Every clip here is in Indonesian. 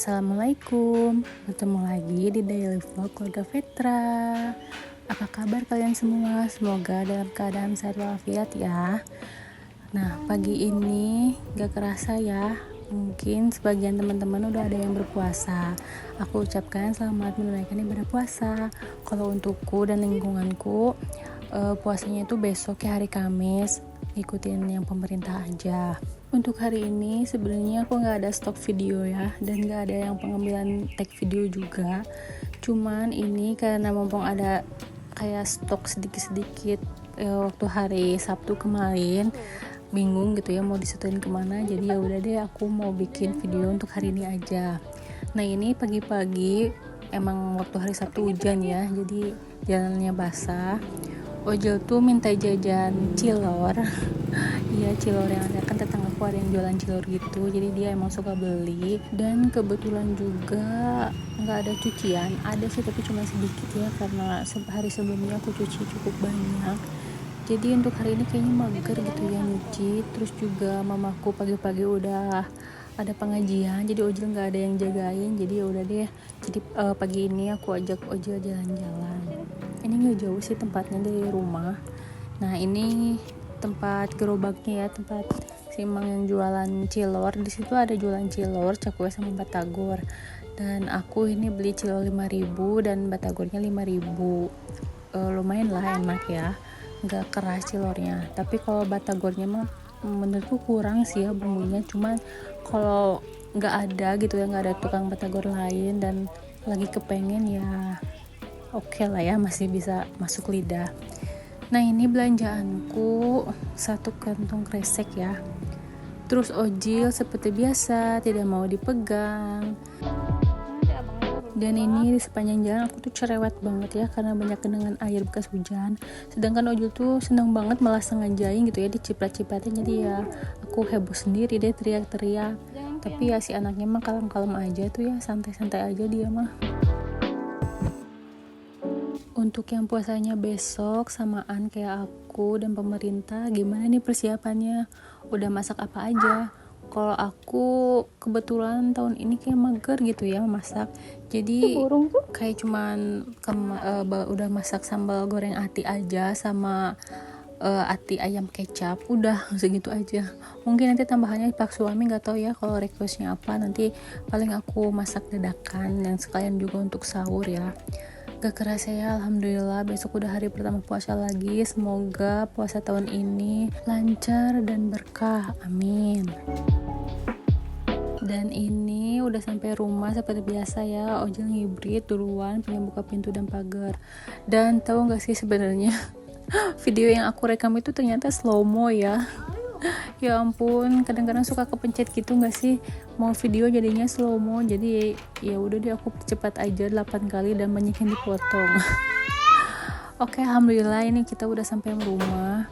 Assalamualaikum, bertemu lagi di Daily Vlog Keluarga Vetra. Apa kabar kalian semua? Semoga dalam keadaan sehat walafiat ya. Nah, pagi ini gak kerasa ya, mungkin sebagian teman-teman udah ada yang berpuasa. Aku ucapkan selamat menunaikan ibadah puasa. Kalau untukku dan lingkunganku, puasanya itu besok ya, hari Kamis. Ikutin yang pemerintah aja. Untuk hari ini sebenarnya aku nggak ada stok video ya, dan nggak ada yang pengambilan tag video juga. Cuman ini karena mumpung ada kayak stok sedikit-sedikit waktu hari Sabtu kemarin, bingung gitu ya mau disatuin kemana, jadi ya udah deh aku mau bikin video untuk hari ini aja. Nah, ini pagi-pagi emang waktu hari Sabtu hujan ya, jadi jalannya basah. Ojol tuh minta jajan cilor. Iya, cilor yang ada, kan tetanggaku ada yang jualan cilor gitu, jadi dia emang suka beli. Dan kebetulan juga nggak ada cucian, ada sih tapi cuma sedikit ya, karena hari sebelumnya aku cuci cukup banyak. Jadi untuk hari ini kayaknya mager gitu ya nyuci. Terus juga mamaku pagi-pagi udah ada pengajian, jadi Ojol nggak ada yang jagain, jadi ya udah deh. Jadi pagi ini aku ajak Ojol jalan-jalan. Ini nggak jauh sih tempatnya dari rumah. Nah, ini tempat gerobaknya ya, tempat si Mang yang jualan cilor. Di situ ada jualan cilor, cakwe sama batagor. Dan aku ini beli cilor 5.000 dan batagornya 5.000. Lumayan lah, enak ya, nggak keras cilornya. Tapi kalau batagornya mah menurutku kurang sih ya bumbunya. Cuma kalau nggak ada gitu ya, nggak ada tukang batagor lain dan lagi kepengen ya oke lah ya, masih bisa masuk lidah. Nah, ini belanjaanku, satu kantong kresek ya. Terus Ojil seperti biasa tidak mau dipegang. Dan ini di sepanjang jalan aku tuh cerewet banget ya, karena banyak genangan air bekas hujan. Sedangkan Ojil tuh seneng banget, malah sengajain gitu ya diciprat-cipratin. Jadi ya aku heboh sendiri deh, teriak-teriak. Tapi ya si anaknya mah kalem-kalem aja tuh ya, santai-santai aja dia mah. Untuk yang puasanya besok samaan kayak aku dan pemerintah, gimana nih persiapannya? Udah masak apa aja? Kalau aku kebetulan tahun ini kayak mager gitu ya masak. Jadi kayak cuman udah masak sambal goreng ati aja sama ati ayam kecap, udah segitu aja. Mungkin nanti tambahannya pak suami, nggak tahu ya kalau requestnya apa. Nanti paling aku masak dadakan dan sekalian juga untuk sahur ya. Gak kerasa ya, alhamdulillah besok udah hari pertama puasa lagi. Semoga puasa tahun ini lancar dan berkah, amin. Dan ini udah sampai rumah seperti biasa ya, Ojol ngibrit duluan, pengen buka pintu dan pagar. Dan tahu nggak sih sebenarnya video yang aku rekam itu ternyata slow mo ya. Ya ampun, kadang-kadang suka kepencet gitu nggak sih, mau video jadinya slow mo. Jadi ya udah deh, aku cepat aja 8 kali dan banyak yang dipotong. Oke, alhamdulillah ini kita udah sampai rumah.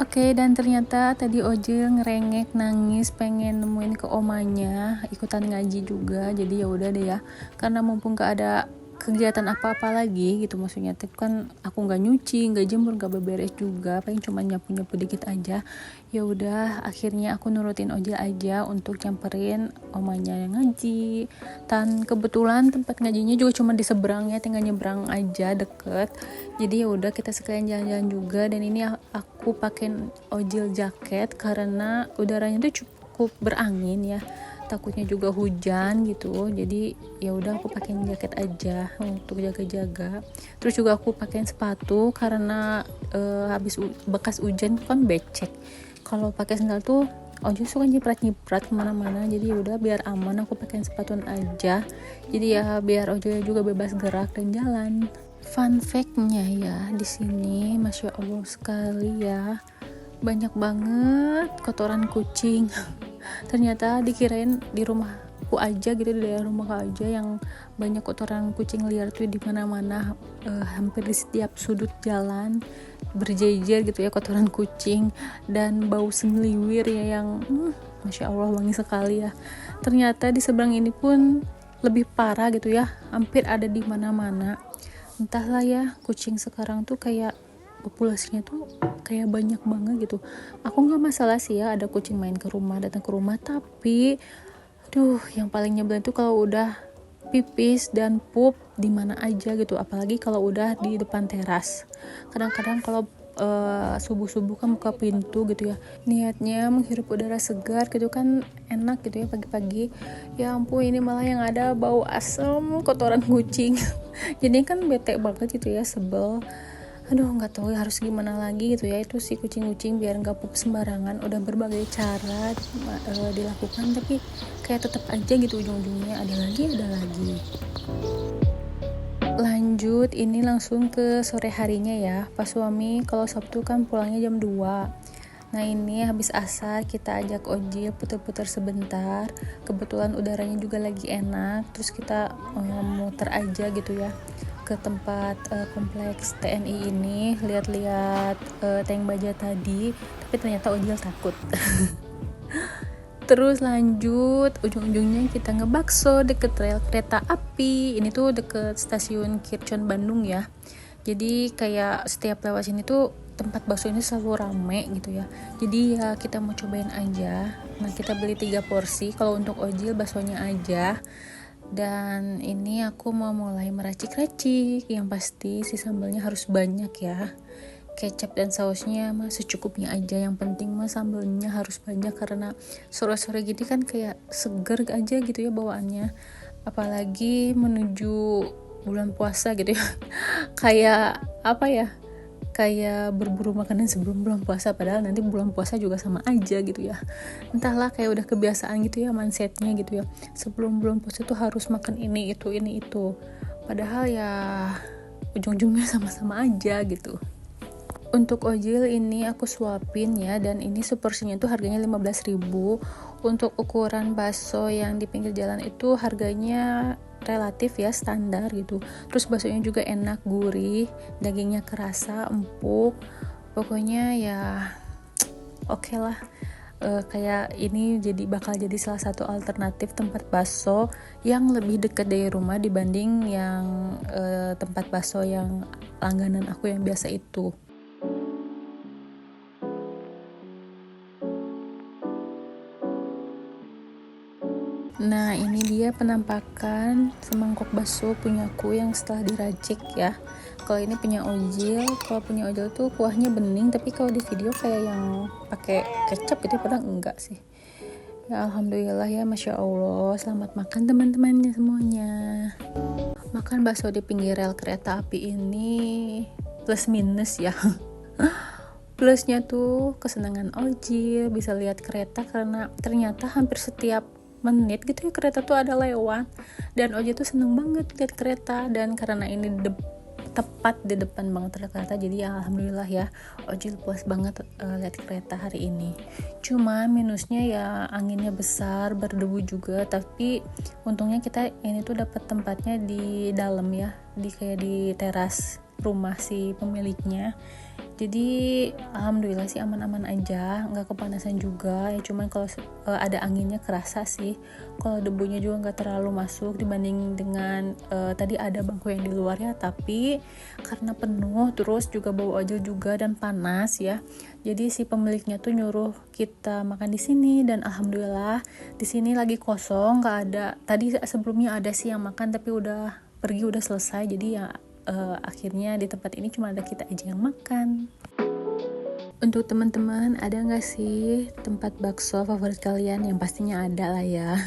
Oke, dan ternyata tadi Ojil ngerengek nangis pengen nemuin ke omanya, ikutan ngaji juga. Jadi ya udah deh ya, karena mumpung gak ada kegiatan apa-apa lagi gitu, maksudnya kan aku nggak nyuci, nggak jemur, nggak beberes juga, paling cuma nyapu dikit aja. Ya udah, akhirnya aku nurutin Ojil aja untuk nyamperin omanya yang ngaji. Dan kebetulan tempat ngajinya juga cuma di seberang ya, tinggal nyebrang aja, deket. Jadi ya udah, kita sekalian jalan-jalan juga. Dan ini aku pakai Ojil jaket karena udaranya tuh cukup berangin ya, takutnya juga hujan gitu. Jadi ya udah, aku pakein jaket aja untuk jaga-jaga. Terus juga aku pakein sepatu karena habis bekas hujan kan becek. Kalau pakai sandal tuh Ojol suka nyiprat kemana-mana. Jadi ya udah, biar aman aku pakein sepatu aja. Jadi ya biar Ojol juga bebas gerak dan jalan. Fun fact-nya ya, di sini masya Allah sekali ya, banyak banget kotoran kucing. Ternyata dikirain di rumahku aja gitu, di daerah rumahku aja yang banyak kotoran kucing liar tuh di mana-mana. Hampir di setiap sudut jalan berjejer gitu ya kotoran kucing, dan bau semliwir ya yang masya Allah wangi sekali ya. Ternyata di seberang ini pun lebih parah gitu ya, hampir ada di mana-mana. Entahlah ya, kucing sekarang tuh kayak populasinya tuh kayak banyak banget gitu. Aku nggak masalah sih ya ada kucing main ke rumah, datang ke rumah, tapi aduh yang paling nyebelin tuh kalau udah pipis dan pup di mana aja gitu, apalagi kalau udah di depan teras. Kadang-kadang kalau subuh-subuh kan buka pintu gitu ya, niatnya menghirup udara segar gitu kan, enak gitu ya pagi-pagi. Ya ampun, ini malah yang ada bau asem kotoran kucing. Jadi kan bete banget gitu ya, sebel. Aduh nggak tahu ya harus gimana lagi gitu ya, itu si kucing-kucing biar nggak pup sembarangan. Udah berbagai cara dilakukan, tapi kayak tetap aja gitu ujung-ujungnya ada lagi. Lanjut ini langsung ke sore harinya ya. Pas suami kalau Sabtu kan pulangnya jam 2. Nah ini habis asar kita ajak Ojil puter-puter sebentar. Kebetulan udaranya juga lagi enak. Terus kita muter aja gitu ya ke tempat kompleks TNI ini, lihat-lihat tank baja tadi. Tapi ternyata Ojil takut. Terus lanjut, ujung-ujungnya kita ngebakso deket rel kereta api. Ini tuh deket stasiun Kircon Bandung ya. Jadi kayak setiap lewat sini tuh tempat bakso ini selalu rame gitu ya. Jadi ya kita mau cobain aja. Nah kita beli 3 porsi. Kalau untuk Ojil baksonya aja. Dan ini aku mau mulai meracik-racik. Yang pasti si sambalnya harus banyak ya. Kecap dan sausnya mah secukupnya aja, yang penting mah sambelnya harus banyak karena sore-sore gini kan kayak seger aja gitu ya bawaannya, apalagi menuju bulan puasa gitu ya. Kayak apa ya, kayak berburu makanan sebelum bulan puasa, padahal nanti bulan puasa juga sama aja gitu ya. Entahlah, kayak udah kebiasaan gitu ya mindsetnya gitu ya, sebelum bulan puasa tuh harus makan ini itu, padahal ya ujung-ujungnya sama-sama aja gitu. Untuk Ojil ini aku suapin ya, dan ini seporsinya tuh harganya 15.000. Untuk ukuran bakso yang di pinggir jalan itu harganya relatif ya standar gitu. Terus baksonya juga enak, gurih, dagingnya kerasa, empuk. Pokoknya ya oke lah. Kayak ini bakal jadi salah satu alternatif tempat bakso yang lebih dekat dari rumah dibanding yang tempat bakso yang langganan aku yang biasa itu. Nah ini dia penampakan semangkok bakso punyaku yang setelah diracik ya. Kalau ini punya Ojil, kalau punya Ojil tuh kuahnya bening, tapi kalau di video kayak yang pakai kecap gitu, padahal enggak sih. Ya alhamdulillah ya, masya Allah, selamat makan teman-temannya semuanya. Makan bakso di pinggir rel kereta api ini plus minus ya. Plusnya tuh kesenangan Ojil, bisa lihat kereta karena ternyata hampir setiap menit gitu ya kereta tuh ada lewat, dan Ojil tuh seneng banget lihat kereta, dan karena ini tepat di depan banget kereta, jadi ya alhamdulillah ya Ojil puas banget lihat kereta hari ini. Cuma minusnya ya anginnya besar, berdebu juga, tapi untungnya kita ini tuh dapat tempatnya di dalam ya, kayak di teras rumah si pemiliknya. Jadi alhamdulillah sih aman-aman aja, nggak kepanasan juga ya, cuman kalau ada anginnya kerasa sih. Kalau debunya juga nggak terlalu masuk dibanding dengan tadi ada bangku yang di luar ya, tapi karena penuh terus juga bau Ojil juga dan panas ya, jadi si pemiliknya tuh nyuruh kita makan di sini, dan alhamdulillah di sini lagi kosong, nggak ada. Tadi sebelumnya ada sih yang makan tapi udah pergi, udah selesai, jadi ya akhirnya di tempat ini cuma ada kita aja yang makan. Untuk teman-teman, ada nggak sih tempat bakso favorit kalian? Yang pastinya ada lah ya.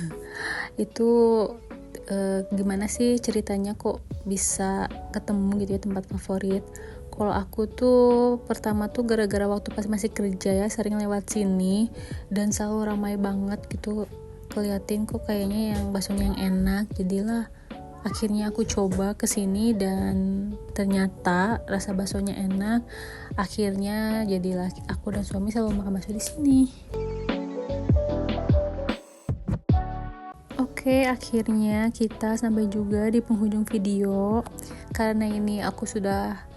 Itu gimana sih ceritanya kok bisa ketemu gitu ya tempat favorit? Kalau aku tuh pertama tuh gara-gara waktu pas masih kerja ya, sering lewat sini dan selalu ramai banget gitu, keliatin kok kayaknya yang baksonya yang enak, jadilah akhirnya aku coba kesini dan ternyata rasa baksonya enak. Akhirnya jadilah aku dan suami selalu makan bakso di sini. Oke, akhirnya kita sampai juga di penghujung video. Karena ini aku sudah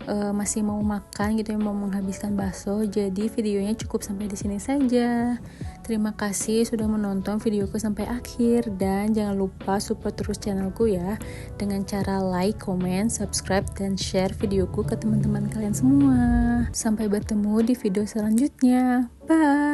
masih mau makan gitu ya, mau menghabiskan bakso, jadi videonya cukup sampai di sini saja. Terima kasih sudah menonton videoku sampai akhir, dan jangan lupa support terus channelku ya dengan cara like, comment, subscribe, dan share videoku ke teman-teman kalian semua. Sampai bertemu di video selanjutnya. Bye.